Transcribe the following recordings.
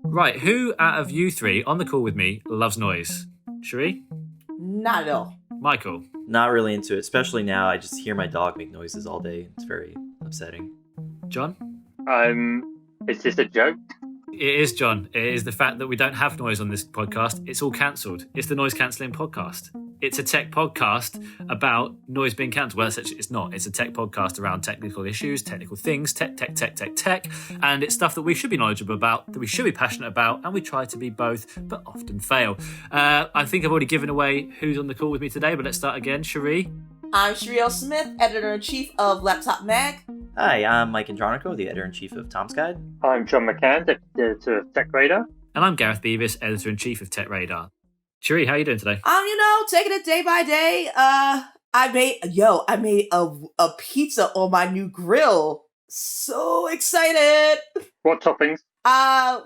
Right, who out of you three on the call with me loves noise? Sherri? Not at all. Michael? Not really into it, especially now. I just hear my dog make noises all day. It's very upsetting. John? Is this a joke? It is, John. It is the fact that we don't have noise on this podcast. It's all cancelled. It's the noise cancelling podcast. It's a tech podcast about noise being cancelled. Well, essentially, it's not. It's a tech podcast around technical issues, technical things, tech. And it's stuff that we should be knowledgeable about, that we should be passionate about, and we try to be both, but often fail. I think I've already given away who's on the call with me today, but let's start again. Sherri? I'm Sherri L. Smith, editor-in-chief of Laptop Mag. Hi, I'm Mike Andronico, the editor-in-chief of Tom's Guide. I'm John McCann, editor of TechRadar. And I'm Gareth Beavis, editor-in-chief of TechRadar. Sherri, how are you doing today? Taking it day by day. I made a pizza on my new grill. So excited. What toppings?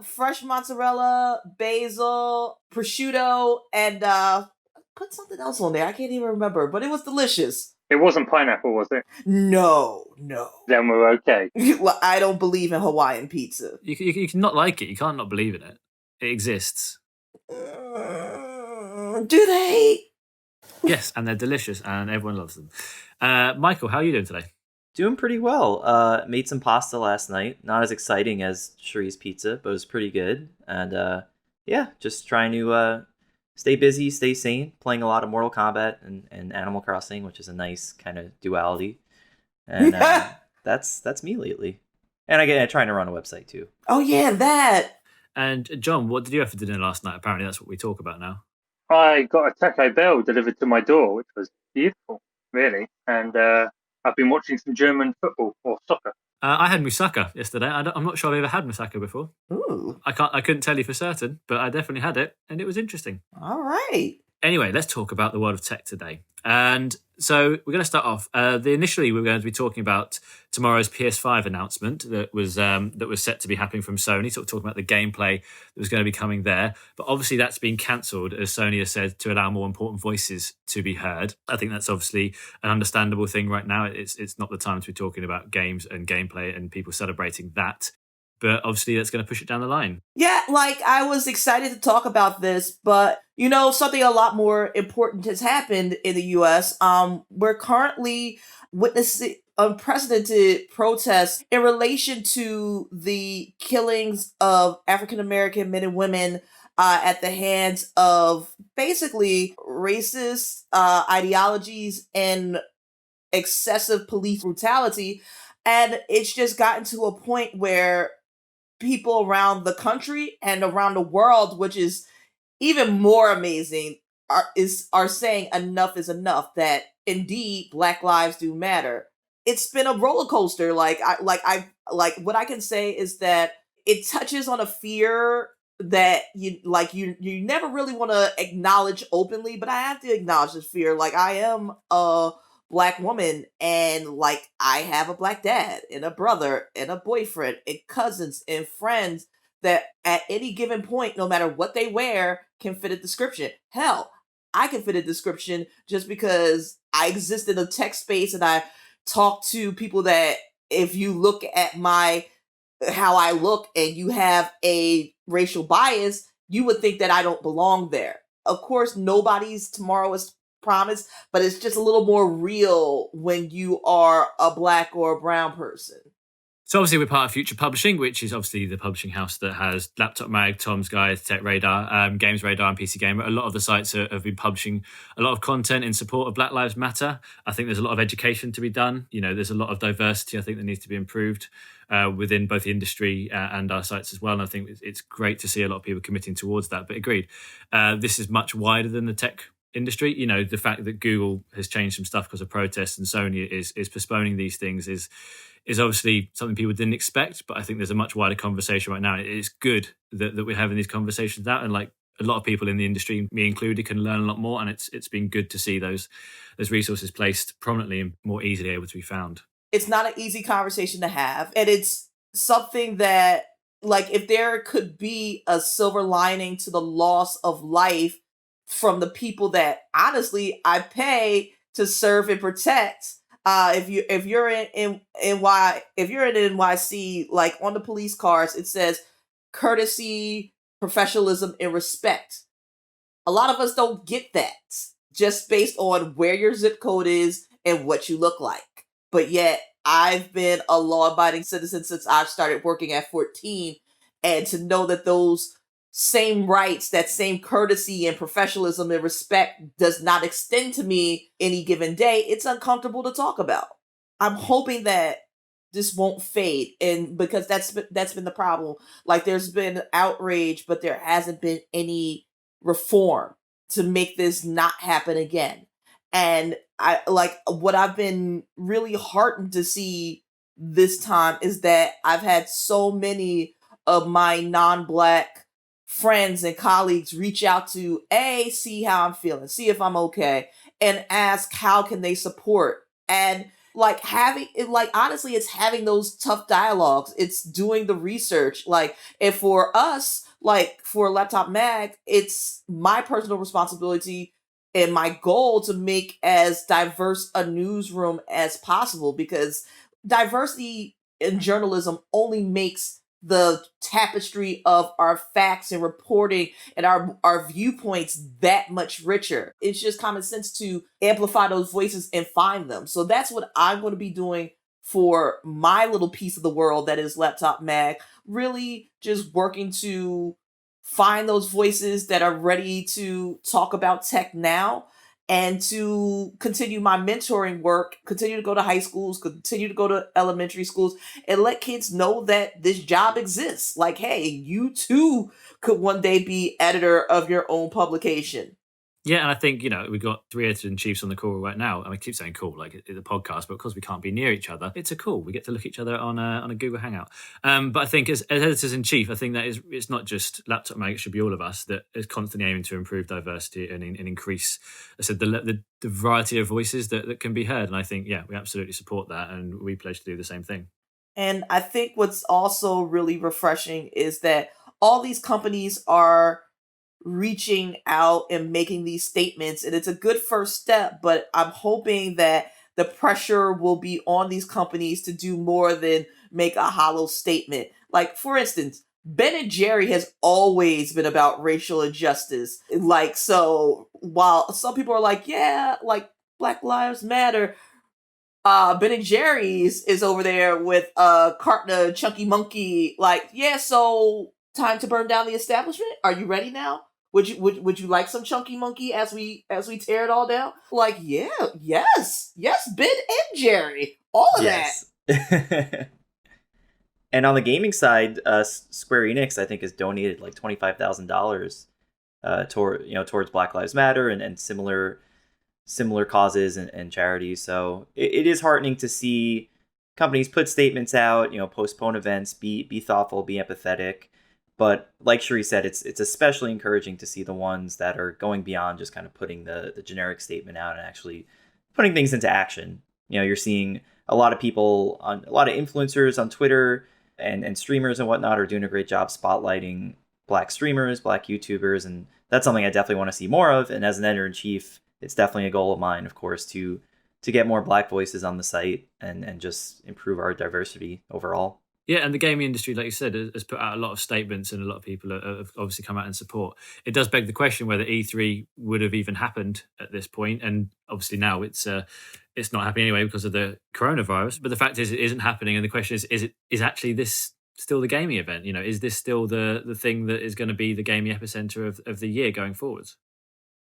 Fresh mozzarella, basil, prosciutto, and put something else on there. I can't even remember, but it was delicious. It wasn't pineapple, was it? No. Then we're okay. I don't believe in Hawaiian pizza. You can not like it. You can't not believe in it. It exists. Do they? Yes, and they're delicious, and everyone loves them. Michael, how are you doing today? Doing pretty well. Made some pasta last night. Not as exciting as Sherri's pizza, but it was pretty good. And just trying to stay busy, stay sane, playing a lot of Mortal Kombat and Animal Crossing, which is a nice kind of duality. And that's me lately. And I'm trying to run a website too. Oh yeah, that. And John, what did you have for dinner last night? Apparently that's what we talk about now. I got a Taco Bell delivered to my door, which was beautiful, really. And I've been watching some German football or soccer. I had moussaka yesterday. I'm not sure I've ever had moussaka before. Ooh. I couldn't tell you for certain, but I definitely had it, and it was interesting. All right. Anyway, let's talk about the world of tech today. And so we're going to start off. Initially, we were going to be talking about tomorrow's PS5 announcement that was set to be happening from Sony, sort of talking about the gameplay that was going to be coming there. But obviously that's been cancelled, as Sony has said, to allow more important voices to be heard. I think that's obviously an understandable thing right now. It's not the time to be talking about games and gameplay and people celebrating that. But obviously that's going to push it down the line. Yeah, I was excited to talk about this, but something a lot more important has happened in the U.S. We're currently witnessing unprecedented protests in relation to the killings of African-American men and women at the hands of basically racist ideologies and excessive police brutality. And it's just gotten to a point where people around the country and around the world, which is even more amazing, are saying enough is enough, that indeed Black lives do matter. It's been a roller coaster. What I can say is that it touches on a fear that you never really want to acknowledge openly, but I have to acknowledge this fear. I am a Black woman, and I have a Black dad and a brother and a boyfriend and cousins and friends that at any given point, no matter what they wear, can fit a description. Hell, I can fit a description just because I exist in a tech space and I talk to people that, if you look at how I look and you have a racial bias, you would think that I don't belong there. Of course, nobody's tomorrow is promise, but it's just a little more real when you are a Black or a brown person. So obviously we're part of Future Publishing, which is obviously the publishing house that has Laptop Mag, Tom's Guide, TechRadar, Games Radar and PC Gamer. A lot of the sites have been publishing a lot of content in support of Black Lives Matter. I think there's a lot of education to be done. There's a lot of diversity I think that needs to be improved within both the industry and our sites as well. And I think it's great to see a lot of people committing towards that. But agreed, this is much wider than the tech industry. The fact that Google has changed some stuff because of protests and Sony is postponing these things is obviously something people didn't expect, but I think there's a much wider conversation right now. It's good that we're having these conversations out, and a lot of people in the industry, me included, can learn a lot more, and it's been good to see those resources placed prominently and more easily able to be found. It's not an easy conversation to have, and it's something that, if there could be a silver lining to the loss of life from the people that honestly I pay to serve and protect. If you're in NYC, on the police cars it says courtesy professionalism and respect. A lot of us don't get that just based on where your zip code is and what you look like. But yet, I've been a law-abiding citizen since I've started working at 14, and to know that those same rights, that same courtesy and professionalism and respect does not extend to me any given day, it's uncomfortable to talk about. I'm hoping that this won't fade, and because that's been the problem. Like, there's been outrage, but there hasn't been any reform to make this not happen again. And I like what I've been really heartened to see this time is that I've had so many of my non-black friends and colleagues reach out to see how I'm feeling, see if I'm okay, and ask how can they support. And like having it, like honestly, it's having those tough dialogues. It's doing the research. Like, and for us, like for Laptop Mag, it's my personal responsibility and my goal to make as diverse a newsroom as possible, because diversity in journalism only makes the tapestry of our facts and reporting and our viewpoints that much richer. It's just common sense to amplify those voices and find them. So that's what I'm going to be doing for my little piece of the world that is Laptop Mag. Really just working to find those voices that are ready to talk about tech now, and to continue my mentoring work, continue to go to high schools, continue to go to elementary schools, and let kids know that this job exists. Like, hey, you too could one day be editor of your own publication. Yeah, and I think, we've got 3 editor-in-chiefs on the call right now. I keep saying call, like the podcast, but because we can't be near each other, it's a call. We get to look at each other on a Google Hangout. But I think as editors-in-chief, I think that it's not just Laptop Mag, it should be all of us that is constantly aiming to improve diversity and increase, I said, the variety of voices that can be heard. And I think, we absolutely support that, and we pledge to do the same thing. And I think what's also really refreshing is that all these companies are reaching out and making these statements, and it's a good first step, but I'm hoping that the pressure will be on these companies to do more than make a hollow statement. Like, for instance, Ben & Jerry has always been about racial injustice. Like, so while some people are like, yeah, like Black Lives Matter, Ben & Jerry's is over there with a carton of Chunky Monkey. Like, yeah, so time to burn down the establishment? Are you ready now? Would you like some Chunky Monkey as we tear it all down? Like, yes, Ben and Jerry, all of that. And on the gaming side, Square Enix, I think, has donated like $25,000 towards Black Lives Matter and similar causes and charities. So it is heartening to see companies put statements out, postpone events, be thoughtful, be empathetic. But like Sherri said, it's especially encouraging to see the ones that are going beyond just kind of putting the generic statement out and actually putting things into action. You're seeing a lot of people, a lot of influencers on Twitter and streamers and whatnot are doing a great job spotlighting Black streamers, Black YouTubers, and that's something I definitely want to see more of. And as an editor-in-chief, it's definitely a goal of mine, of course, to get more Black voices on the site and just improve our diversity overall. Yeah, and the gaming industry, like you said, has put out a lot of statements, and a lot of people have obviously come out in support. It does beg the question whether E3 would have even happened at this point, and obviously now it's not happening anyway because of the coronavirus. But the fact is, it isn't happening, and the question is actually this still the gaming event? Is this still the thing that is going to be the gaming epicenter of the year going forwards?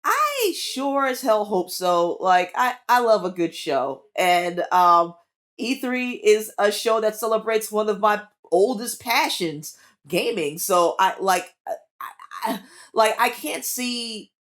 I sure as hell hope so. Like, I love a good show, and E3 is a show that celebrates one of my oldest passions, gaming. So I can't see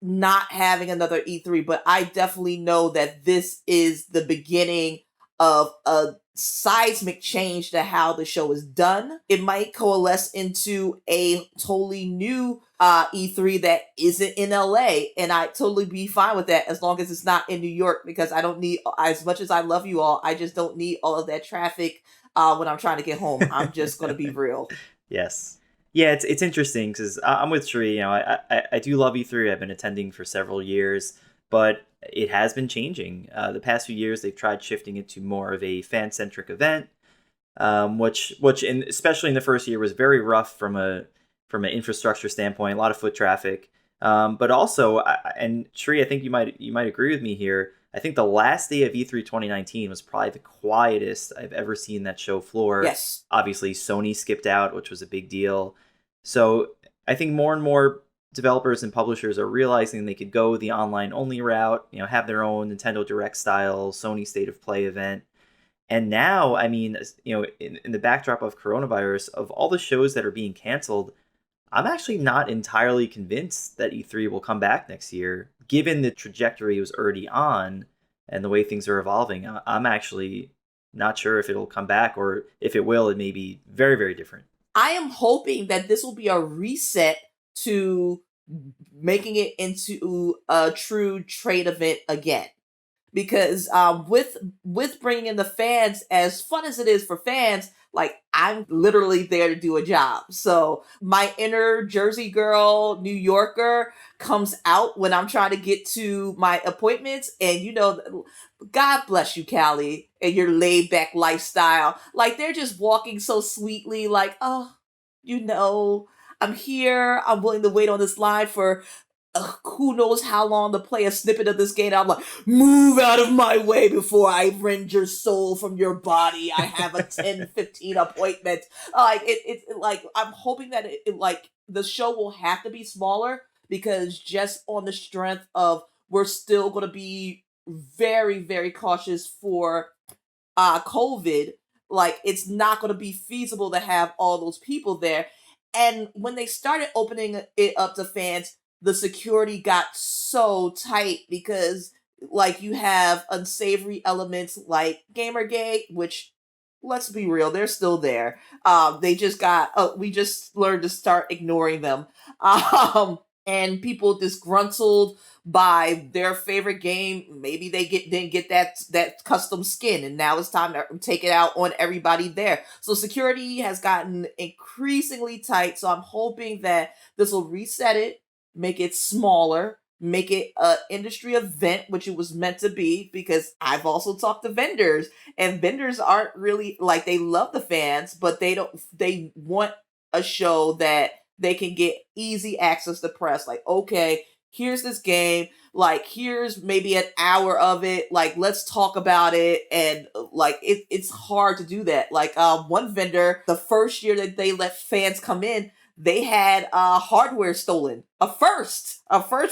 not having another E3, but I definitely know that this is the beginning of a seismic change to how the show is done. It might coalesce into a totally new E3 that isn't in LA, and I'd totally be fine with that as long as it's not in New York, because I don't need, as much as I love you all, I just don't need all of that traffic when I'm trying to get home. I'm just going to be real. Yes. Yeah, it's interesting because I'm with Sherri. I do love E3. I've been attending for several years, but it has been changing. The past few years, they've tried shifting it to more of a fan-centric event, which especially in the first year was very rough from from an infrastructure standpoint, a lot of foot traffic. But also, and Sherri, I think you might agree with me here. I think the last day of E3 2019 was probably the quietest I've ever seen that show floor. Yes. Obviously, Sony skipped out, which was a big deal. So I think more and more developers and publishers are realizing they could go the online only route, have their own Nintendo Direct style Sony State of Play event. And now, I mean, in the backdrop of coronavirus, of all the shows that are being canceled, I'm actually not entirely convinced that E3 will come back next year, given the trajectory it was already on and the way things are evolving. I'm actually not sure if it'll come back, or if it will, it may be very, very different. I am hoping that this will be a reset to making it into a true trade event again. Because with bringing in the fans, as fun as it is for fans, like, I'm literally there to do a job. So my inner Jersey girl, New Yorker comes out when I'm trying to get to my appointments. And God bless you, Callie, and your laid back lifestyle. Like, they're just walking so sweetly, like, oh, I'm here. I'm willing to wait on this line for who knows how long to play a snippet of this game. I'm like, move out of my way before I rend your soul from your body. I have a 10, 15 appointment. Like, like, I'm hoping that like, the show will have to be smaller, because just on the strength of, we're still going to be very, very cautious for COVID. Like, it's not going to be feasible to have all those people there. And when they started opening it up to fans, the security got so tight, because, like, you have unsavory elements like Gamergate, which, let's be real, they're still there. We just learned to start ignoring them. And people disgruntled by their favorite game. Maybe they didn't get that custom skin, and now it's time to take it out on everybody there. So security has gotten increasingly tight. So I'm hoping that this will reset it, make it smaller, make it an industry event, which it was meant to be. Because I've also talked to vendors, and vendors aren't really, like, they love the fans, but they want a show that they can get easy access to press. Like, okay, here's this game, like, here's maybe an hour of it, like, let's talk about it. And like, it's hard to do that. Like, one vendor, the first year that they let fans come in, they had hardware stolen. A first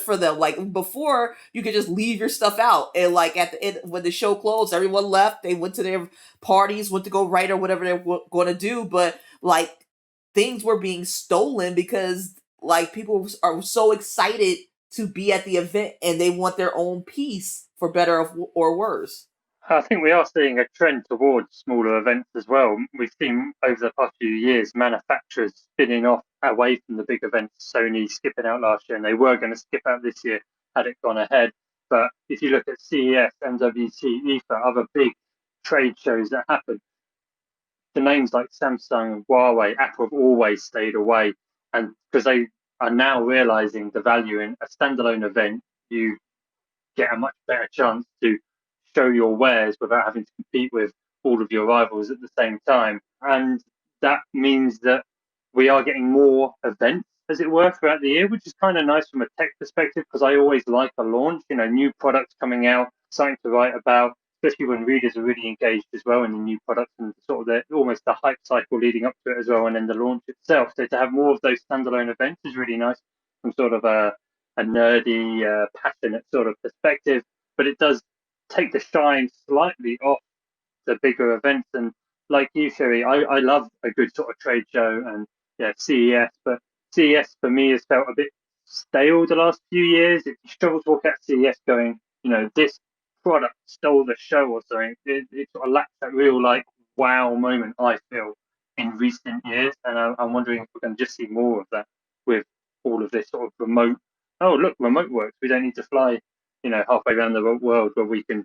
for them. Like, before, you could just leave your stuff out, and like, at the end, when the show closed, everyone left, they went to their parties, went to go write or whatever they were going to do. But like, things were being stolen because, like, people are so excited to be at the event, and they want their own piece, for better or worse. I think we are seeing a trend towards smaller events as well. We've seen over the past few years manufacturers spinning off away from the big events. Sony skipping out last year, and they were going to skip out this year had it gone ahead. But if you look at CES, MWC, IFA, other big trade shows that happen, the names like Samsung, Huawei, Apple have always stayed away. And because they are now realizing the value in a standalone event, you get a much better chance to show your wares without having to compete with all of your rivals at the same time. And that means that we are getting more events, as it were, throughout the year, which is kind of nice from a tech perspective, because I always like a launch, new products coming out, something to write about, especially when readers are really engaged as well in the new products, and sort of almost the hype cycle leading up to it as well, and then the launch itself. So to have more of those standalone events is really nice from sort of a nerdy, passionate sort of perspective, but it does take the shine slightly off the bigger events. And like you, Sherri, I love a good sort of trade show, and CES, but CES for me has felt a bit stale the last few years. If you struggle to walk out CES going, this product stole the show or something, it sort of lacks that real, like, wow moment, I feel, in recent years. And I'm wondering if we're going to just see more of that with all of this sort of remote. Oh, look, remote works. We don't need to fly, halfway around the world, where we can,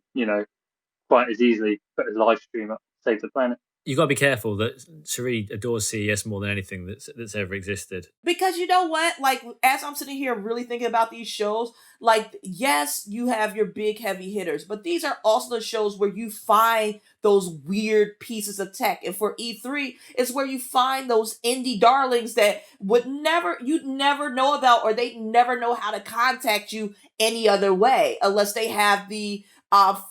quite as easily put a live stream up, save the planet. You got to be careful that Cherie adores CES more than anything that's ever existed. Because you know what? Like, as I'm sitting here really thinking about these shows, like, yes, you have your big heavy hitters, but these are also the shows where you find those weird pieces of tech. And for E3, it's where you find those indie darlings that you'd never know about, or they never know how to contact you any other way unless they have the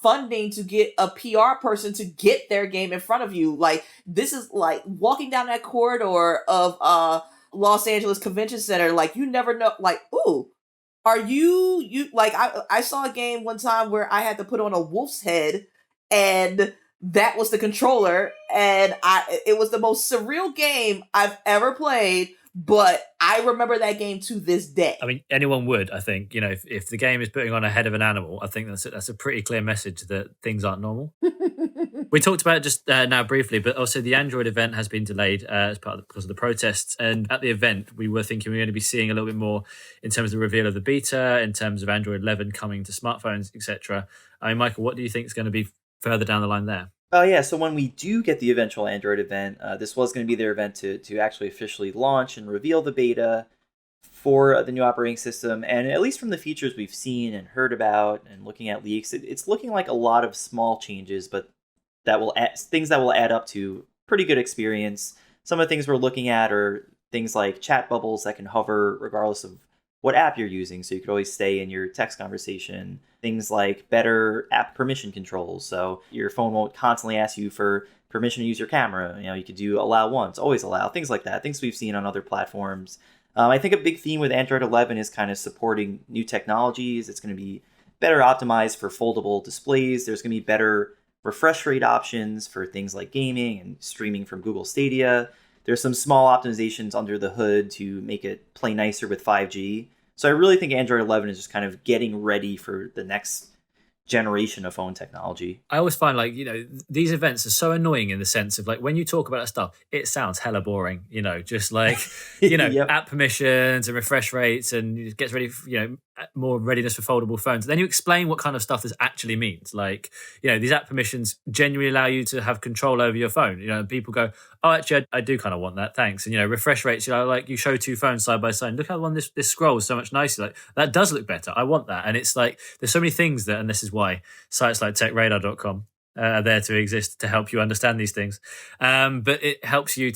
funding to get a PR person to get their game in front of you. Like, this is like walking down that corridor of Los Angeles Convention Center. Like, you never know. Like, ooh, are you like I saw a game one time where I had to put on a wolf's head, and that was the controller, and it was the most surreal game I've ever played. But I remember that game to this day. I mean, anyone would, I think. If the game is putting on a head of an animal, I think that's a pretty clear message that things aren't normal. We talked about it just now briefly, but also the Android event has been delayed because of the protests. And at the event, we were thinking we were going to be seeing a little bit more in terms of the reveal of the beta, in terms of Android 11 coming to smartphones, etc. I mean, Michael, what do you think is going to be further down the line there? Yeah, so when we do get the eventual Android event, this was going to be their event to actually officially launch and reveal the beta for the new operating system. And at least from the features we've seen and heard about and looking at leaks, it's looking like a lot of small changes, but things that will add up to pretty good experience. Some of the things we're looking at are things like chat bubbles that can hover regardless of what app you're using, so you could always stay in your text conversation. Things like better app permission controls, so your phone won't constantly ask you for permission to use your camera. You could do allow once, always allow, things like that, things we've seen on other platforms. I think a big theme with Android 11 is kind of supporting new technologies. It's going to be better optimized for foldable displays. There's going to be better refresh rate options for things like gaming and streaming from Google Stadia. There's some small optimizations under the hood to make it play nicer with 5G. So I really think Android 11 is just kind of getting ready for the next generation of phone technology. I always find these events are so annoying in the sense of when you talk about that stuff, it sounds hella boring, just like, Yep. app permissions and refresh rates and it gets ready for, more readiness for foldable phones. Then you explain what kind of stuff this actually means. These app permissions genuinely allow you to have control over your phone. And people go, oh, actually, I do kind of want that. Thanks. And, refresh rates, you show two phones side by side. Look how one this scrolls so much nicer. That does look better. I want that. And it's there's so many things and this is why sites like TechRadar.com are there to exist to help you understand these things. But it helps you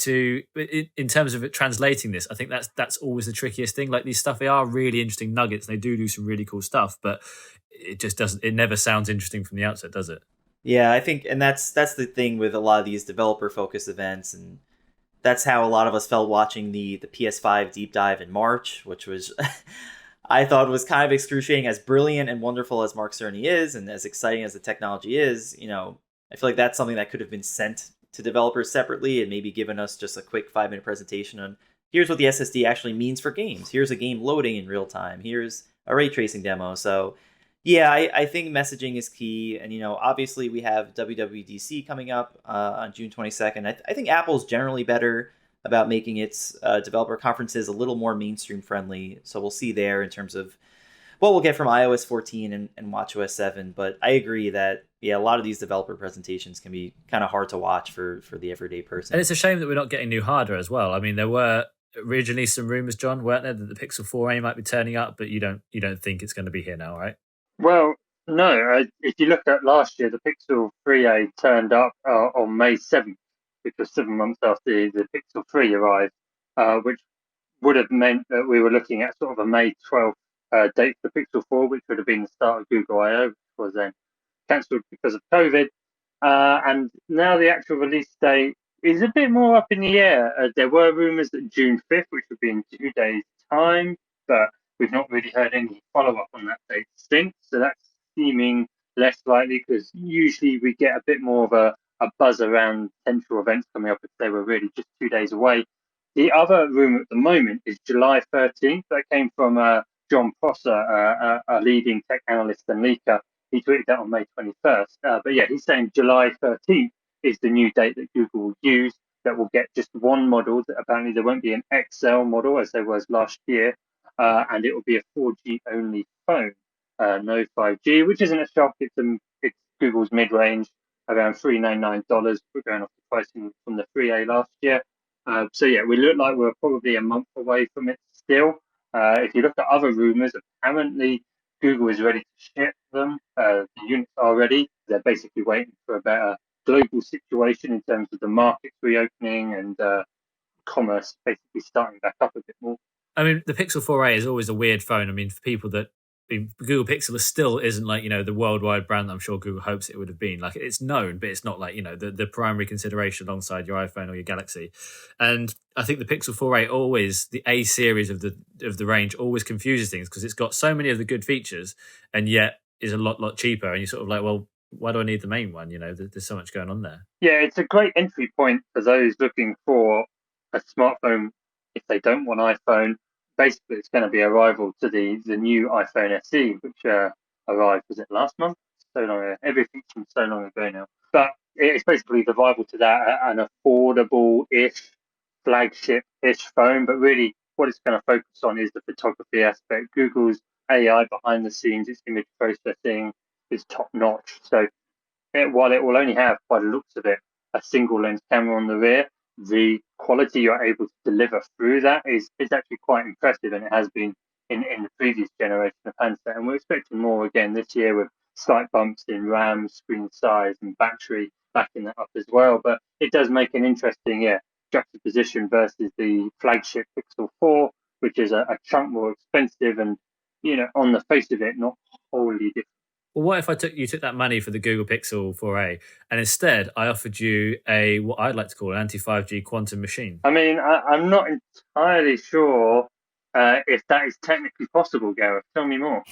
in terms of translating this. I think that's always the trickiest thing. These stuff, they are really interesting nuggets. And they do some really cool stuff, but it just doesn't. It never sounds interesting from the outset, does it? Yeah, I think, and that's the thing with a lot of these developer-focused events, and that's how a lot of us felt watching the PS5 deep dive in March, which was I thought was kind of excruciating. As brilliant and wonderful as Mark Cerny is, and as exciting as the technology is, I feel like that's something that could have been sent to developers separately and maybe given us just a quick 5-minute presentation on here's what the SSD actually means for games. Here's a game loading in real time. Here's a ray tracing demo. So yeah, I think messaging is key. And, obviously we have WWDC coming up on June 22nd. I think Apple's generally better about making its developer conferences a little more mainstream friendly. So we'll see there in terms of what we'll get from iOS 14 and watchOS 7. But I agree that, a lot of these developer presentations can be kind of hard to watch for the everyday person. And it's a shame that we're not getting new hardware as well. I mean, there were originally some rumors, John, weren't there, that the Pixel 4a might be turning up, but you don't think it's going to be here now, right? Well, no. If you look at last year, the Pixel 3a turned up on May 7th, which was 7 months after the Pixel 3 arrived, which would have meant that we were looking at sort of a May 12th date for the Pixel 4, which would have been the start of Google I/O, which was then cancelled because of COVID. And now the actual release date is a bit more up in the air. There were rumours that June 5th, which would be in 2 days' time, but we've not really heard any follow-up on that date since. So that's seeming less likely because usually we get a bit more of a buzz around potential events coming up if they were really just 2 days away. The other rumour at the moment is July 13th. That came from John Prosser, a leading tech analyst and leaker. He tweeted that on May 21st. But yeah, he's saying July 13th is the new date that Google will use, that will get just one model. Apparently there won't be an XL model as there was last year, and it will be a 4G only phone, no 5G, which isn't a shock. It's Google's mid-range. around $399. We're going off the pricing from the 3A last year. So yeah, we look like we're probably a month away from it still. If you look at other rumors, apparently Google is ready to ship them. The units are ready. They're basically waiting for a better global situation in terms of the markets reopening and commerce basically starting back up a bit more. I mean, the Pixel 4a is always a weird phone. I mean, for people that Google Pixel still isn't like, the worldwide brand that I'm sure Google hopes it would have been. Like, it's known, but it's not like, the primary consideration alongside your iPhone or your Galaxy. And I think the Pixel 4a always, the A series of the range, always confuses things because it's got so many of the good features and yet is a lot cheaper. And you're sort of like, well, why do I need the main one? There's so much going on there. Yeah, it's a great entry point for those looking for a smartphone if they don't want iPhone. Basically, it's going to be a rival to the new iPhone SE, which arrived, was it last month? So long ago. Everything's from so long ago now. But it's basically the rival to that, an affordable-ish, flagship-ish phone. But really, what it's going to focus on is the photography aspect. Google's AI behind the scenes, its image processing is top-notch. So while it will only have, by the looks of it, a single lens camera on the rear, the quality you're able to deliver through that is actually quite impressive, and it has been in the previous generation of handset. And we're expecting more again this year with slight bumps in RAM, screen size, and battery backing that up as well. But it does make an interesting juxtaposition versus the flagship Pixel 4, which is a chunk more expensive and, on the face of it, not wholly different. Well, what if you took that money for the Google Pixel 4a and instead I offered you what I'd like to call an anti-5G quantum machine? I mean, I'm not entirely sure if that is technically possible, Gareth. Tell me more.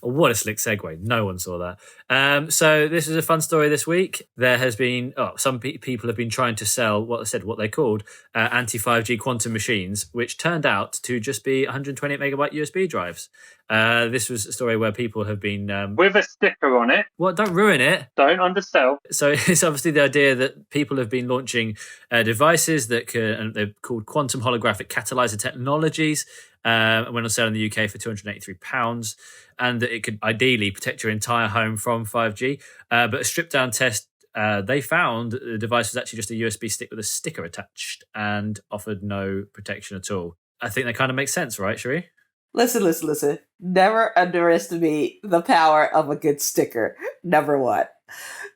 What a slick segue. No one saw that. So this is a fun story this week. There has been, some people have been trying to sell what they called anti-5G quantum machines, which turned out to just be 128 megabyte USB drives. This was a story where people have been... with a sticker on it. Well, don't ruin it. Don't undersell. So it's obviously the idea that people have been launching devices that and they're called quantum holographic catalyzer technologies, went on sale in the UK for £283, and that it could ideally protect your entire home from 5G. But a stripped down test, they found that the device was actually just a USB stick with a sticker attached and offered no protection at all. I think that kind of makes sense, right, Sherri? Listen. Never underestimate the power of a good sticker. Number one.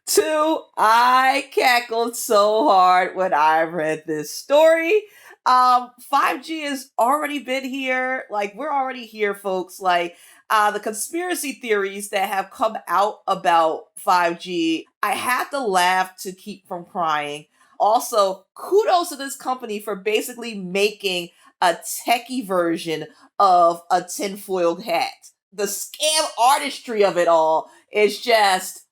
Two, I cackled so hard when I read this story. 5G has already been here. Like, we're already here, folks. Like, the conspiracy theories that have come out about 5G, I have to laugh to keep from crying. Also, kudos to this company for basically making a techie version of a tinfoil hat. The scam artistry of it all is just,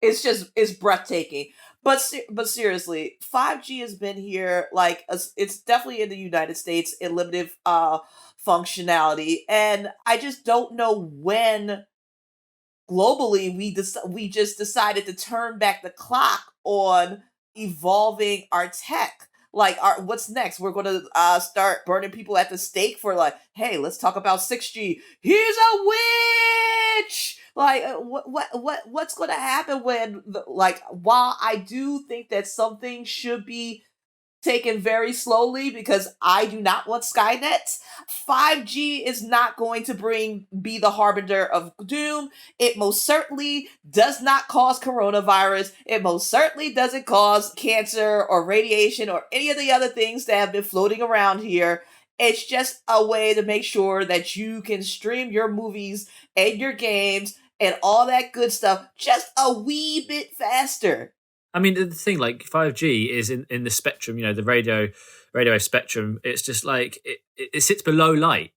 it's breathtaking. But seriously, 5G has been here. Like, it's definitely in the United States in limited functionality, and I just don't know when globally we just decided to turn back the clock on evolving our tech. Like, what's next? We're going to start burning people at the stake for, like, hey, let's talk about 6G. He's a witch. Like, what's going to happen when, while I do think that something should be taken very slowly because I do not want Skynet, 5G is not going to be the harbinger of doom. It most certainly does not cause coronavirus. It most certainly doesn't cause cancer or radiation or any of the other things that have been floating around here. It's just a way to make sure that you can stream your movies and your games and all that good stuff just a wee bit faster. I mean, the thing, like, 5G is in the spectrum, the radio spectrum. It's just like it sits below light.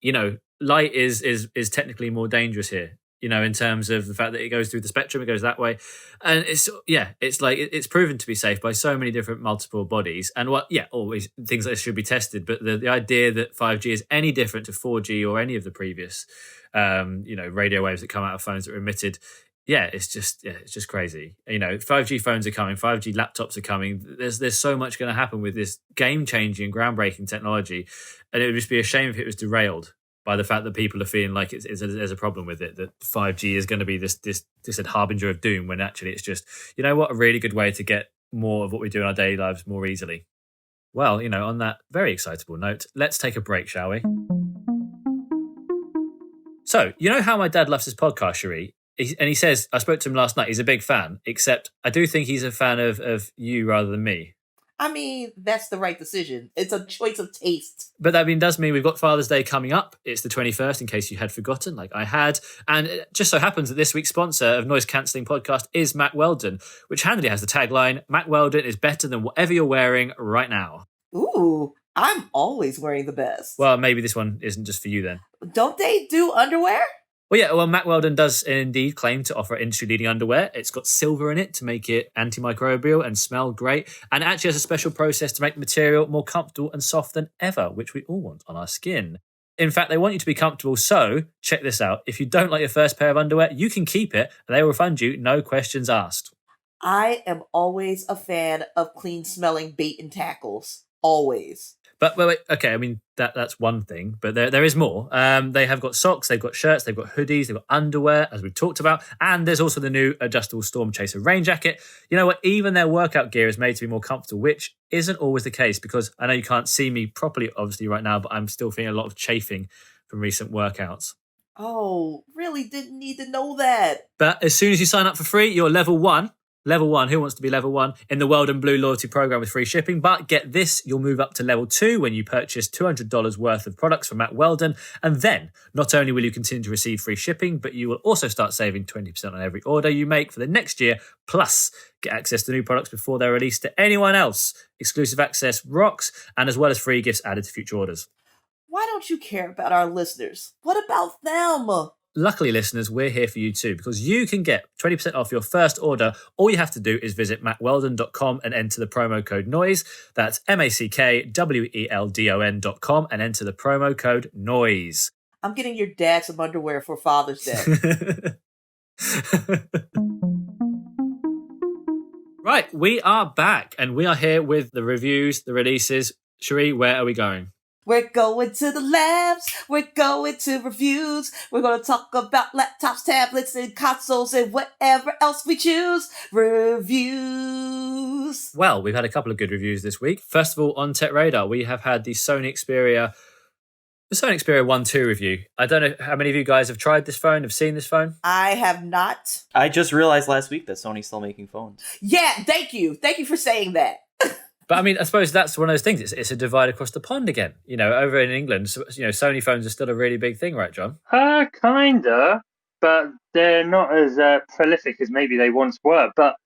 Light is technically more dangerous here. In terms of the fact that it goes through the spectrum, it goes that way, and it's like it's proven to be safe by so many different multiple bodies. And always things like this should be tested. But the idea that 5G is any different to 4G or any of the previous, radio waves that come out of phones that are emitted. It's just crazy. 5G phones are coming, 5G laptops are coming. There's so much going to happen with this game-changing, groundbreaking technology, and it would just be a shame if it was derailed by the fact that people are feeling like there's a problem with it, that 5G is going to be this harbinger of doom, when actually it's just, you know what, a really good way to get more of what we do in our daily lives more easily. Well, on that very excitable note, let's take a break, shall we? So, you know how my dad loves his podcast, Sherri? And he says, I spoke to him last night, he's a big fan, except I do think he's a fan of you rather than me. I mean, that's the right decision. It's a choice of taste. But that does mean we've got Father's Day coming up. It's the 21st, in case you had forgotten, like I had. And it just so happens that this week's sponsor of Noise Cancelling Podcast is Mack Weldon, which handily has the tagline, Mack Weldon is better than whatever you're wearing right now. Ooh, I'm always wearing the best. Well, maybe this one isn't just for you then. Don't they do underwear? Well, Mack Weldon does indeed claim to offer industry-leading underwear. It's got silver in it to make it antimicrobial and smell great, and it actually has a special process to make the material more comfortable and soft than ever, which we all want on our skin. In fact, they want you to be comfortable, so check this out. If you don't like your first pair of underwear, you can keep it, and they will refund you, no questions asked. I am always a fan of clean-smelling bait and tackles. Always. But wait, okay, I mean, that's one thing, but there is more. They have got socks, they've got shirts, they've got hoodies, they've got underwear, as we've talked about, and there's also the new adjustable Storm Chaser rain jacket. You know what? Even their workout gear is made to be more comfortable, which isn't always the case, because I know you can't see me properly, obviously, right now, but I'm still feeling a lot of chafing from recent workouts. Oh, really didn't need to know that. But as soon as you sign up for free, you're level 1. Level 1, who wants to be level 1 in the Weldon Blue loyalty program with free shipping? But get this, you'll move up to level 2 when you purchase $200 worth of products from Mack Weldon. And then, not only will you continue to receive free shipping, but you will also start saving 20% on every order you make for the next year. Plus, get access to new products before they're released to anyone else. Exclusive access rocks, and as well as free gifts added to future orders. Why don't you care about our listeners? What about them? Luckily, listeners, we're here for you too, because you can get 20% off your first order. All you have to do is visit mackweldon.com and enter the promo code NOISE. That's MACKWELDON.com and enter the promo code NOISE. I'm getting your dad some underwear for Father's Day. Right, we are back, and we are here with the reviews, the releases. Sherri, where are we going? We're going to the labs. We're going to reviews. We're going to talk about laptops, tablets, and consoles, and whatever else we choose. Reviews. Well, we've had a couple of good reviews this week. First of all, on TechRadar, we have had the Sony Xperia 1-2 review. I don't know how many of you guys have tried this phone, have seen this phone. I have not. I just realized last week that Sony's still making phones. Yeah, thank you. Thank you for saying that. But I mean, I suppose that's one of those things. It's a divide across the pond again. Over in England, Sony phones are still a really big thing, right, John? Kinda, but they're not as prolific as maybe they once were. But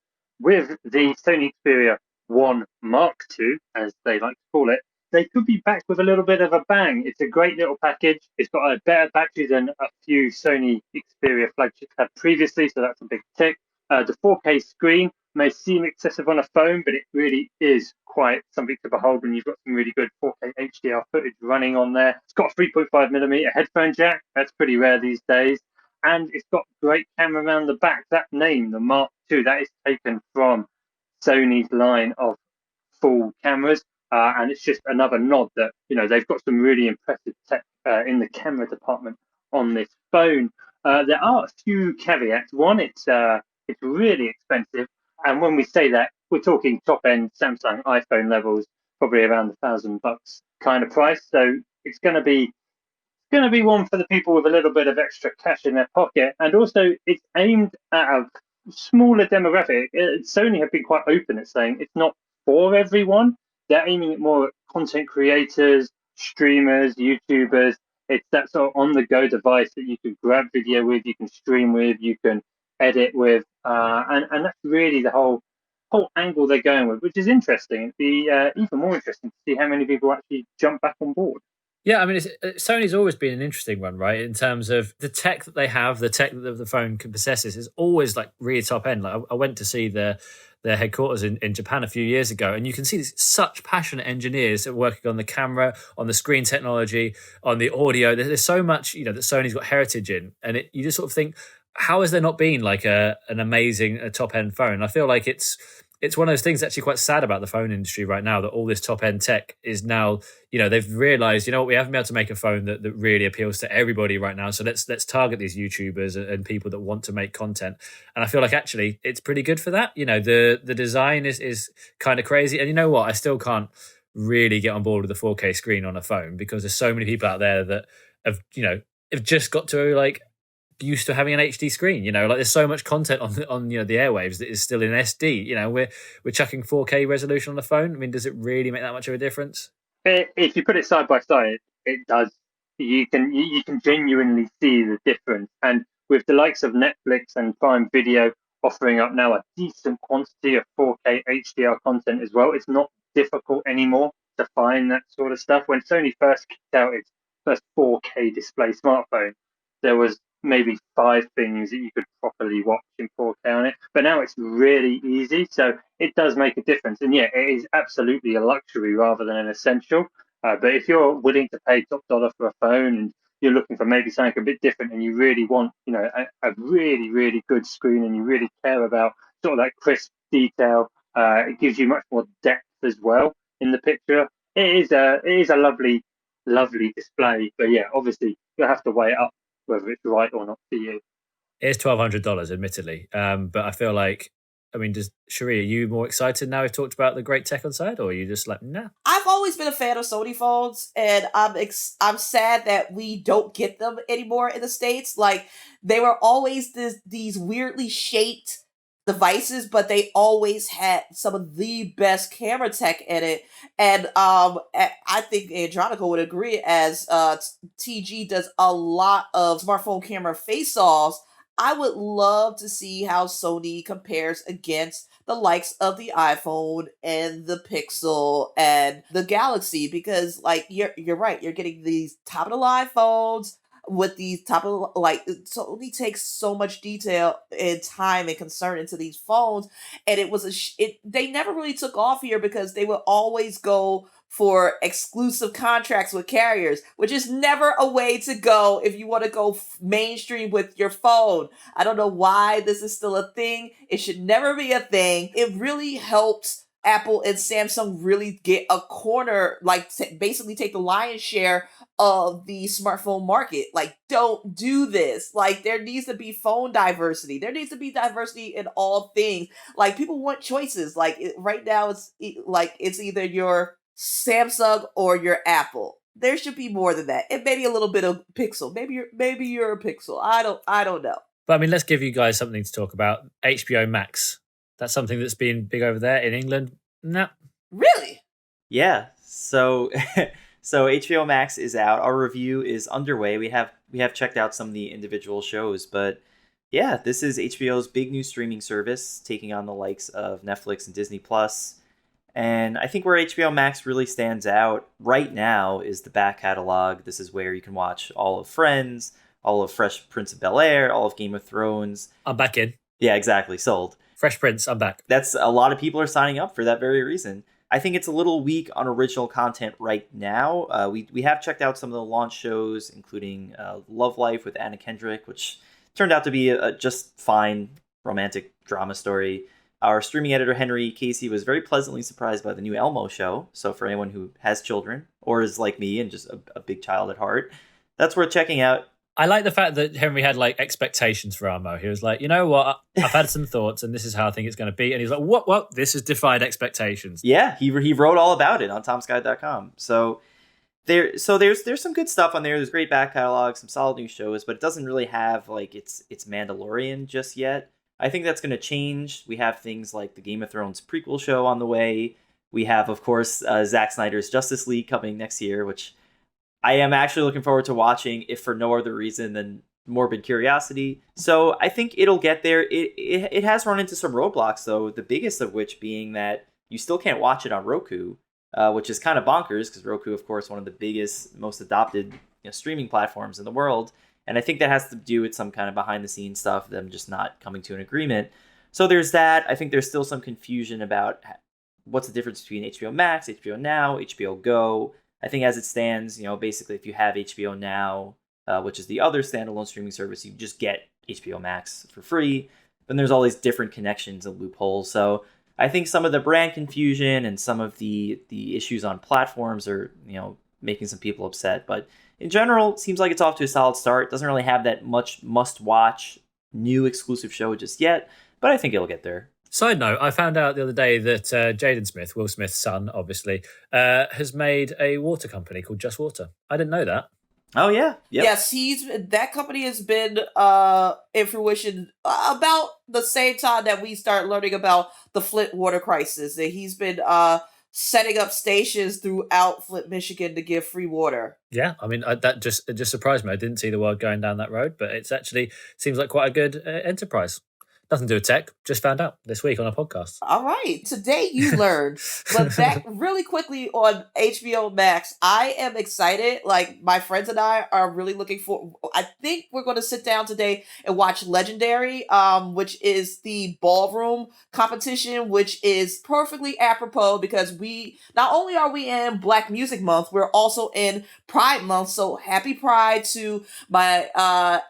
with the Sony Xperia 1 Mark II, as they like to call it, they could be back with a little bit of a bang. It's a great little package. It's got a better battery than a few Sony Xperia flagships had previously, so that's a big tick. The 4K screen may seem excessive on a phone, but it really is quite something to behold when you've got some really good 4K HDR footage running on there. It's got a 3.5mm headphone jack. That's pretty rare these days. And it's got great camera around the back. That name, the Mark II, that is taken from Sony's line of full cameras. And it's just another nod that, they've got some really impressive tech in the camera department on this phone. There are a few caveats. One, it's really expensive. And when we say that, we're talking top-end Samsung iPhone levels, probably around $1,000 kind of price. So it's going to be one for the people with a little bit of extra cash in their pocket. And also, it's aimed at a smaller demographic. Sony have been quite open at saying it's not for everyone. They're aiming it more at content creators, streamers, YouTubers. It's that sort of on-the-go device that you can grab video with, you can stream with, you can edit with, and that's really the whole angle they're going with, which is interesting. It'd be even more interesting to see how many people actually jump back on board. Yeah, I mean, Sony's always been an interesting one, right? In terms of the tech that they have, the tech that the phone possesses is always like really top end. Like I went to see their headquarters in Japan a few years ago, and you can see such passionate engineers that are working on the camera, on the screen technology, on the audio. There's so much, that Sony's got heritage in, and you just sort of think, how has there not been like an amazing top end phone? I feel like it's it's one of those things actually quite sad about the phone industry right now, that all this top end tech is now, they've realized, what, we haven't been able to make a phone that really appeals to everybody right now. So let's target these YouTubers and people that want to make content. And I feel like actually it's pretty good for that. The design is kind of crazy. And you know what? I still can't really get on board with the 4K screen on a phone, because there's so many people out there that have just got to like used to having an HD screen. Like there's so much content on the airwaves that is still in SD. We're chucking 4K resolution on the phone. I mean, does it really make that much of a difference? If you put it side by side, it does. You can genuinely see the difference. And with the likes of Netflix and Prime Video offering up now a decent quantity of 4K HDR content as well, it's not difficult anymore to find that sort of stuff. When Sony first kicked out its first 4K display smartphone, there was maybe 5 things that you could properly watch in 4K on it. But now it's really easy. So it does make a difference. And yeah, it is absolutely a luxury rather than an essential. But if you're willing to pay top dollar for a phone and you're looking for maybe something a bit different, and you really want, a really, really good screen, and you really care about sort of that crisp detail, it gives you much more depth as well in the picture. It is a lovely, lovely display. But yeah, obviously you'll have to weigh it up whether it's right or not for you. It is $1,200, admittedly. But I feel like, Sherri, are you more excited now we've talked about the great tech on side, or are you just like, nah? I've always been a fan of Sony phones, and I'm sad that we don't get them anymore in the States. Like, they were always these weirdly shaped devices, but they always had some of the best camera tech in it. And I think Andronico would agree, as TG does a lot of smartphone camera face-offs. I would love to see how Sony compares against the likes of the iPhone and the Pixel and the Galaxy, because like you're right, you're getting these top of the line phones with these top of Sony takes so much detail and time and concern into these phones, and it was they never really took off here because they would always go for exclusive contracts with carriers, which is never a way to go if you want to go mainstream with your phone. I don't know why this is still a thing. It should never be a thing. It really helps Apple and Samsung really get a corner, basically take the lion's share of the smartphone market. Like, don't do this. Like, there needs to be phone diversity. There needs to be diversity in all things. Like, people want choices. Like, right now, it's either your Samsung or your Apple. There should be more than that, and maybe a little bit of Pixel. Maybe you're a Pixel. I don't know. But let's give you guys something to talk about. HBO Max. That's something that's been big over there in England. No, really? Yeah. So HBO Max is out. Our review is underway. We have checked out some of the individual shows, but yeah, this is HBO's big new streaming service, taking on the likes of Netflix and Disney Plus. And I think where HBO Max really stands out right now is the back catalog. This is where you can watch all of Friends, all of Fresh Prince of Bel-Air, all of Game of Thrones. I'm back in. Yeah, exactly. Sold. Fresh Prince, I'm back. That's a lot of people are signing up for that very reason. I think it's a little weak on original content right now. We have checked out some of the launch shows, including Love Life with Anna Kendrick, which turned out to be a just fine romantic drama story. Our streaming editor, Henry Casey, was very pleasantly surprised by the new Elmo show. So for anyone who has children or is like me and just a big child at heart, that's worth checking out. I like the fact that Henry had expectations for Elmo. He was like, you know what? I've had some thoughts and this is how I think it's going to be. And he's like, what? This has defied expectations. Yeah, he wrote all about it on tomsky.com. So there's some good stuff on there. There's great back catalog, some solid new shows, but it doesn't really have it's Mandalorian just yet. I think that's going to change. We have things like the Game of Thrones prequel show on the way. We have, of course, Zack Snyder's Justice League coming next year, which I am actually looking forward to watching, if for no other reason than morbid curiosity. So I think it'll get there. It has run into some roadblocks, though, the biggest of which being that you still can't watch it on Roku, which is kind of bonkers because Roku, of course, one of the biggest, most adopted streaming platforms in the world. And I think that has to do with some kind of behind-the-scenes stuff, them just not coming to an agreement. So there's that. I think there's still some confusion about what's the difference between HBO Max, HBO Now, HBO Go. I think as it stands, basically if you have HBO Now, which is the other standalone streaming service, you just get HBO Max for free. Then there's all these different connections and loopholes. So I think some of the brand confusion and some of the issues on platforms are, making some people upset. But in general, it seems like it's off to a solid start. Doesn't really have that much must-watch new exclusive show just yet, but I think it'll get there. Side note, I found out the other day that Jaden Smith, Will Smith's son, obviously, has made a water company called Just Water. I didn't know that. Oh, yeah. Yep. Yes, that company has been in fruition about the same time that we start learning about the Flint water crisis. That he's been setting up stations throughout Flint, Michigan to give free water. Yeah, I mean, it just surprised me. I didn't see the world going down that road, but it's actually seems like quite a good enterprise. Nothing to do with tech, just found out this week on a podcast. All right, today you learned. But back really quickly on HBO Max, I am excited. Like, my friends and I are really looking for, I think we're going to sit down today and watch Legendary, which is the ballroom competition, which is perfectly apropos because not only are we in Black Music Month, we're also in Pride Month. So happy Pride to my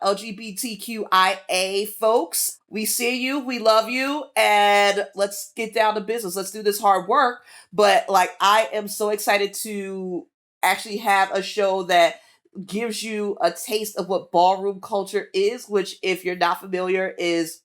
LGBTQIA folks. We see you, we love you, and let's get down to business. Let's do this hard work. But I am so excited to actually have a show that gives you a taste of what ballroom culture is, which, if you're not familiar, it's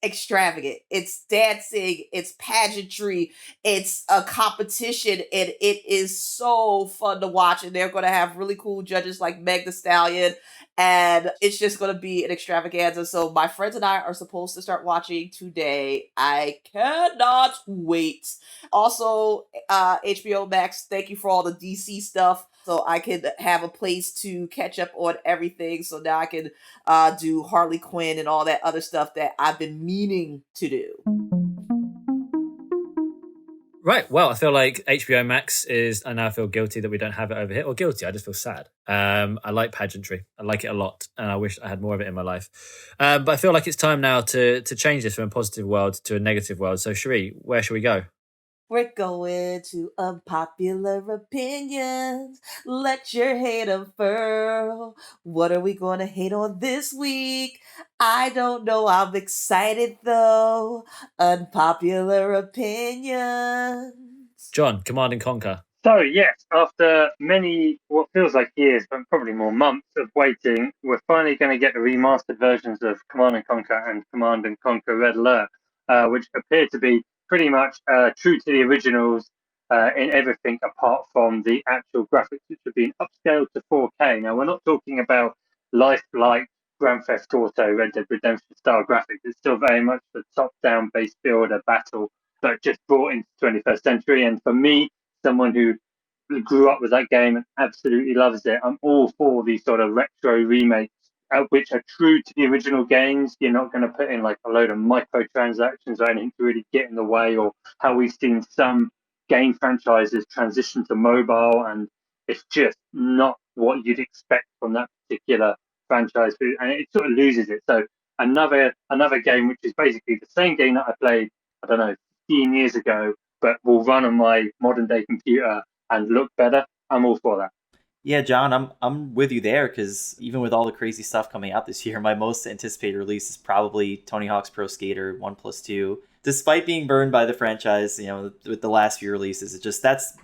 extravagant. It's dancing, it's pageantry, it's a competition, and it is so fun to watch. And they're going to have really cool judges like Meg Thee Stallion, and it's just going to be an extravaganza. So my friends and I are supposed to start watching today. I cannot wait. Also, HBO Max, thank you for all the DC stuff, so I can have a place to catch up on everything. So now I can do Harley Quinn and all that other stuff that I've been meaning to do. Right. Well, I feel like HBO Max I now feel guilty that we don't have it over here. Or guilty, I just feel sad. I like pageantry. I like it a lot. And I wish I had more of it in my life. But I feel like it's time now to change this from a positive world to a negative world. So, Sherri, where should we go? We're going to unpopular opinions. Let your hate unfurl. What are we going to hate on this week? I don't know. I'm excited though. Unpopular opinions. John, Command and Conquer. So, yes, after many, what feels like years, but probably more months of waiting, we're finally going to get the remastered versions of Command and Conquer and Command and Conquer Red Alert, which appear to be pretty much true to the originals in everything apart from the actual graphics, which have been upscaled to 4K. Now, we're not talking about lifelike Grand Theft Auto, Red Dead Redemption style graphics. It's still very much the top-down base builder battle, but just brought into the 21st century. And for me, someone who grew up with that game and absolutely loves it, I'm all for these sort of retro remakes, which are true to the original games. You're not going to put in like a load of microtransactions or anything to really get in the way, or how we've seen some game franchises transition to mobile, and it's just not what you'd expect from that particular franchise, and it sort of loses it. So another game which is basically the same game that I played, I don't know, 15 years ago, but will run on my modern day computer and look better. I'm all for that. Yeah, John, I'm with you there, because even with all the crazy stuff coming out this year, my most anticipated release is probably Tony Hawk's Pro Skater 1+2. Despite being burned by the franchise, with the last few releases, that's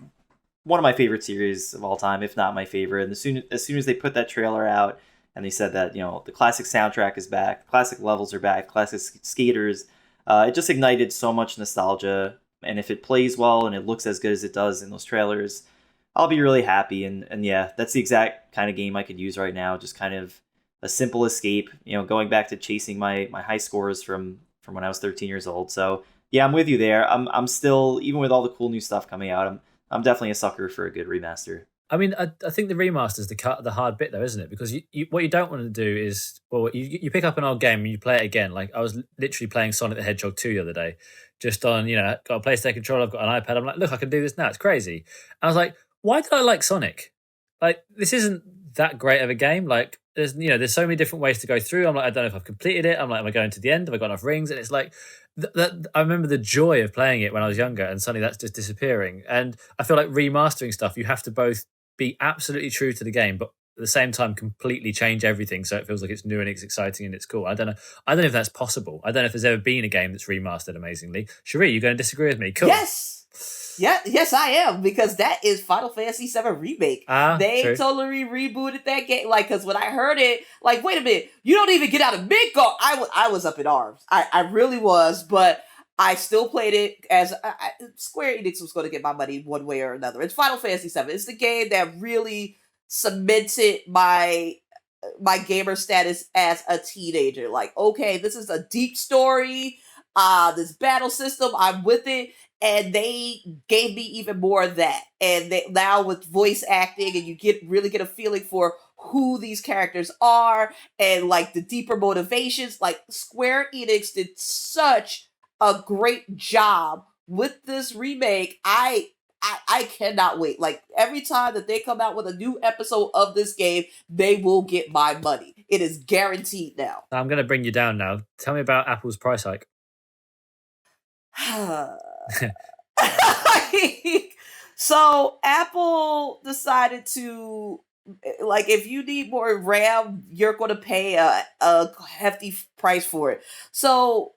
one of my favorite series of all time, if not my favorite. And as soon as they put that trailer out and they said that, the classic soundtrack is back, classic levels are back, classic skaters, it just ignited so much nostalgia. And if it plays well and it looks as good as it does in those trailers, I'll be really happy. And yeah, that's the exact kind of game I could use right now. Just kind of a simple escape, going back to chasing my high scores from when I was 13 years old. So yeah, I'm with you there. I'm still, even with all the cool new stuff coming out, I'm definitely a sucker for a good remaster. I mean, I think the remaster is the hard bit, though, isn't it? Because what you don't want to do is, well, you pick up an old game and you play it again. Like, I was literally playing Sonic the Hedgehog 2 the other day, just on, got a PlayStation controller, I've got an iPad. I'm like, look, I can do this now. It's crazy. And I was like, why did I like Sonic? Like, this isn't that great of a game. Like, there's so many different ways to go through. I'm like, I don't know if I've completed it. I'm like, am I going to the end? Have I got enough rings? And it's like, I remember the joy of playing it when I was younger, and suddenly that's just disappearing. And I feel like remastering stuff, you have to both be absolutely true to the game, but at the same time completely change everything so it feels like it's new and it's exciting and it's cool. I don't know if that's possible. I don't know if there's ever been a game that's remastered amazingly. Sherri, you're going to disagree with me? Cool. Yes, I am, because that is Final Fantasy VII Remake. They true. totally rebooted that game. Like, because when I heard it, like, wait a minute, you don't even get out of Midgard. I was up in arms. I really was, but I still played it as Square Enix was going to get my money one way or another. It's Final Fantasy VII. It's the game that really cemented my gamer status as a teenager. Like, okay, this is a deep story. This battle system, I'm with it. And they gave me even more of that. And now with voice acting, and you really get a feeling for who these characters are and like the deeper motivations. Like, Square Enix did such a great job with this remake. I cannot wait. Like, every time that they come out with a new episode of this game, they will get my money. It is guaranteed now. I'm going to bring you down now. Tell me about Apple's price hike. So Apple decided to, like, if you need more RAM, you're going to pay a hefty price for it. So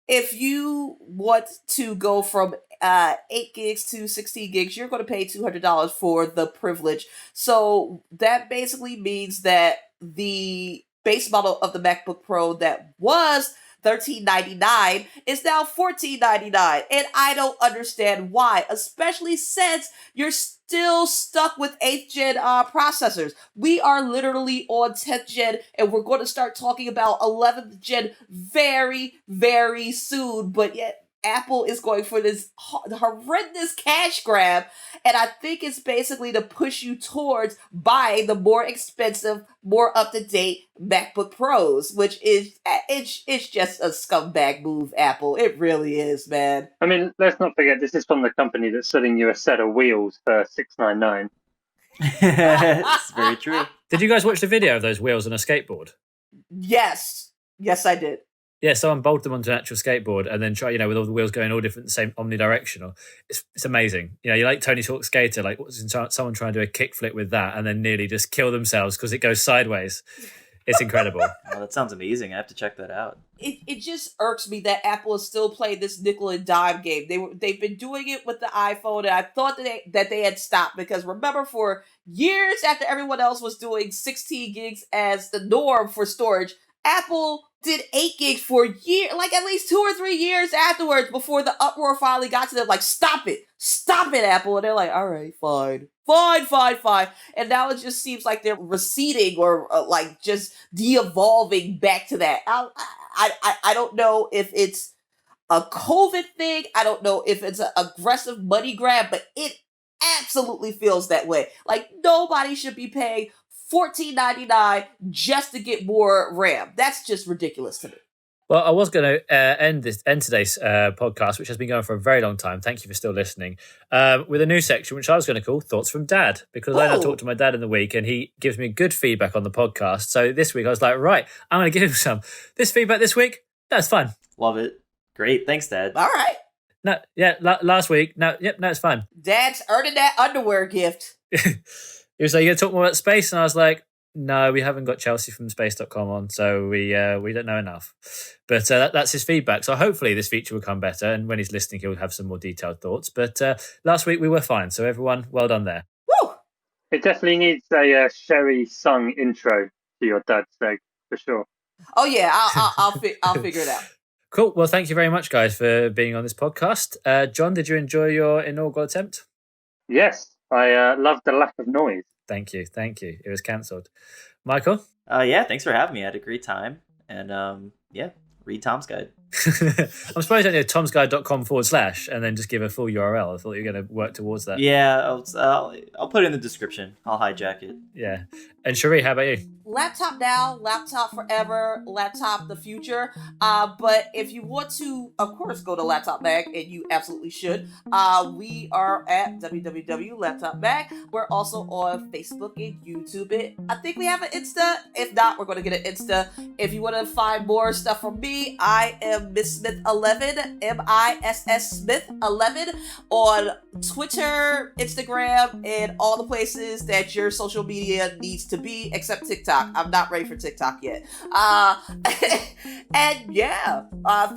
if you want to go from 8 gigs to 16 gigs, you're going to pay $200 for the privilege. So that basically means that the base model of the MacBook Pro that was $13.99 is now $14.99, and I don't understand why, especially since you're still stuck with 8th gen processors. We are literally on 10th gen, and we're going to start talking about 11th gen very, very soon, but yet Apple is going for this horrendous cash grab, and I think it's basically to push you towards buying the more expensive, more up-to-date MacBook Pros, which is it's just a scumbag move, Apple. It really is, man. I mean, let's not forget, this is from the company that's selling you a set of wheels for $699. It's very true. Did you guys watch the video of those wheels on a skateboard? Yes, I did. Yeah, someone bolted them onto an actual skateboard and then try, with all the wheels going all different, same omnidirectional. It's amazing. You like Tony Hawk's Skater, like someone trying to do a kickflip with that and then nearly just kill themselves because it goes sideways. It's incredible. Oh, that sounds amazing. I have to check that out. It just irks me that Apple is still playing this nickel and dime game. They've been doing it with the iPhone, and I thought that they had stopped, because remember, for years after everyone else was doing 16 gigs as the norm for storage, Apple did 8 gigs for a year, like at least 2 or 3 years afterwards, before the uproar finally got to them, like, stop it, Apple. And they're like, all right, fine. And now it just seems like they're receding or like just de-evolving back to that. I don't know if it's a COVID thing. I don't know if it's an aggressive money grab, but it absolutely feels that way. Like, nobody should be paying $14.99 just to get more RAM. That's just ridiculous to me. Well, I was going to end today's podcast, which has been going for a very long time. Thank you for still listening. With a new section, which I was going to call Thoughts from Dad, because I talked to my dad in the week and he gives me good feedback on the podcast. So this week I was like, right, I'm going to give him some. This feedback this week, that's fine. Love it. Great. Thanks, Dad. All right. No, yeah, last week. No, it's fine. Dad's earning that underwear gift. He was like, you going to talk more about space? And I was like, no, we haven't got Chelsea from space.com on, so we don't know enough. But that's his feedback. So hopefully this feature will come better, and when he's listening, he'll have some more detailed thoughts. But last week we were fine, so everyone, well done there. Woo! It definitely needs a Sherri sung intro to your dad's leg, for sure. Oh yeah, I'll figure it out. Cool. Well, thank you very much, guys, for being on this podcast. John, did you enjoy your inaugural attempt? Yes, I loved the lack of noise. Thank you. It was cancelled. Michael? Yeah, thanks for having me. I had a great time. And read Tom's Guide. I'm surprised you don't know tomsguide.com/, and then just give a full URL. I thought you were going to work towards that. Yeah, I'll put it in the description. I'll hijack it. Yeah. And Sherri, how about you? Laptop now, laptop forever, laptop the future. But if you want to, of course, go to Laptop Mag, and you absolutely should. We are at www.laptopmag. We're also on Facebook and YouTube. I think we have an Insta. If not, we're going to get an Insta. If you want to find more stuff from me, I am am Miss Smith 11, MISS Smith 11 on Twitter, Instagram, and all the places that your social media needs to be, except TikTok. I'm not ready for TikTok yet. And yeah,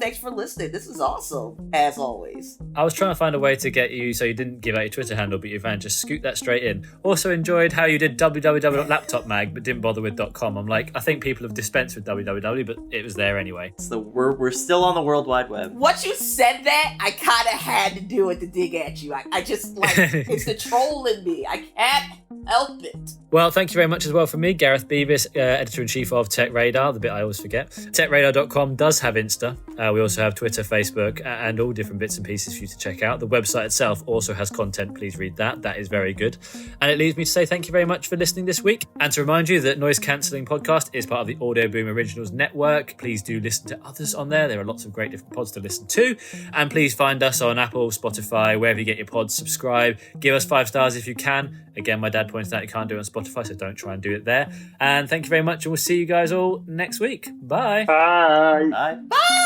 thanks for listening. This is awesome, as always. I was trying to find a way to get you so you didn't give out your Twitter handle, but you found just scoot that straight in. Also enjoyed how you did www.laptopmag, but didn't bother with .com. I'm like, I think people have dispensed with www, but it was there anyway. So we're still on the World Wide Web. Once you said that, I kind of had to do it to dig at you. I just, like, it's the troll in me. I can't help it. Well, thank you very much as well from me, Gareth Beavis, editor-in-chief of TechRadar, the bit I always forget. TechRadar.com does have Insta. We also have Twitter, Facebook, and all different bits and pieces for you to check out. The website itself also has content. Please read that. That is very good. And it leaves me to say thank you very much for listening this week. And to remind you that Noise Cancelling Podcast is part of the Audio Boom Originals Network. Please do listen to others on there. There are lots of great different pods to listen to. And please find us on Apple, Spotify, wherever you get your pods. Subscribe. Give us 5 stars if you can. Again, my dad pointed out you can't do it on Spotify, so don't try and do it there. And thank you very much, and we'll see you guys all next week. Bye. Bye. Bye. Bye!